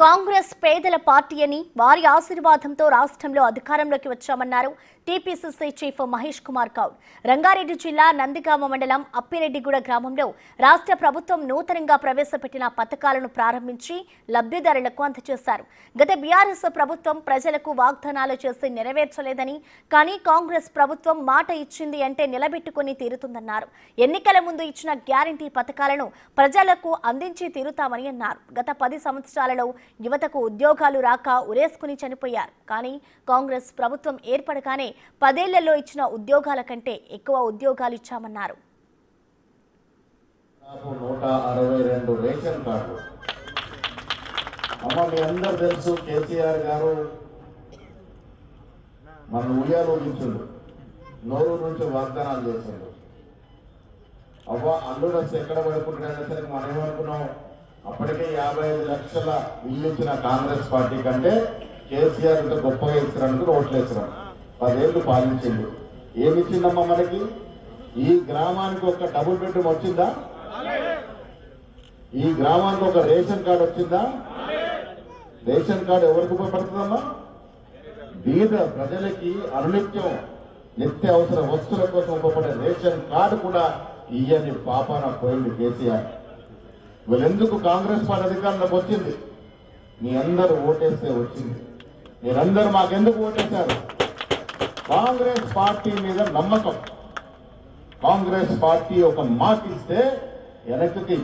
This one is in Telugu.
కాంగ్రెస్ పేదల పార్టీ అని వారి ఆశీర్వాదంతో రాష్ట్రంలో అధికారంలోకి వచ్చామన్నారు టీపీసీసీ చీఫ్ మహేష్ కుమార్ గౌడ్. రంగారెడ్డి జిల్లా నందిగామ మండలం అప్పిరెడ్డిగూడ గ్రామంలో రాష్ట్ర ప్రభుత్వం నూతనంగా ప్రవేశపెట్టిన పథకాలను ప్రారంభించి లబ్ధిదారులకు అందజేశారు. గత బీఆర్ఎస్ ప్రభుత్వం ప్రజలకు వాగ్దానాలు చేసి నెరవేర్చలేదని, కానీ కాంగ్రెస్ ప్రభుత్వం మాట ఇచ్చింది అంటే నిలబెట్టుకుని తీరుతుందన్నారు. ఎన్నికల ముందు ఇచ్చిన గ్యారంటీ పథకాలను ప్రజలకు అందించి తీరుతామని అన్నారు. గత 10 సంవత్సరాలలో యువతకు ఉద్యోగాలు రాక ఉరేసుకుని చనిపోయారు. కానీ కాంగ్రెస్ ప్రభుత్వం ఏర్పడగానే 10 ఏళ్లలో ఇచ్చిన ఉద్యోగాల కంటే ఎక్కువ ఉద్యోగాలు ఇచ్చామన్నారు. 162 రేషన్ కార్డు అమ్మ మీ అందరూ తెలుసు. కేసీఆర్ గారు మన ఉయ్యాలు ఊగించుండు, నోరు నుంచి వాగ్దానాలు చేసిండు. అవ్వ అల్లుడు వస్తే ఎక్కడ పడుకుంటున్నా సరే మనం ఏమనుకున్నాం, అప్పటికే 55 లక్షల ఇల్లు ఇచ్చిన కాంగ్రెస్ పార్టీ కంటే కేసీఆర్ ఇంత గొప్పగా ఇచ్చినందుకు ఓట్లు వేసినాం. 10 ఏళ్ళు పాలించిండు. ఏమిచ్చిందమ్మా మనకి? ఈ గ్రామానికి ఒక డబుల్ బెడ్రూమ్ వచ్చిందా? ఈ గ్రామానికి ఒక రేషన్ కార్డు వచ్చిందా? రేషన్ కార్డు ఎవరికి ఉపయోగపడుతుందమ్మా? బీద ప్రజలకి అనునిత్యం నిత్య అవసర వస్తువుల కోసం ఉపయోగపడే రేషన్ కార్డు కూడా ఇయ్యని పాపాన పోయింది కేసీఆర్. వీళ్ళెందుకు కాంగ్రెస్ పార్టీ అధికారంలోకి వచ్చింది? మీ అందరూ ఓటేస్తే వచ్చింది. మీరందరూ మాకెందుకు ఓటేశారు? కాంగ్రెస్ పార్టీ మీద నమ్మకం. కాంగ్రెస్ పార్టీ ఒక మాట ఇస్తే వెనక్కి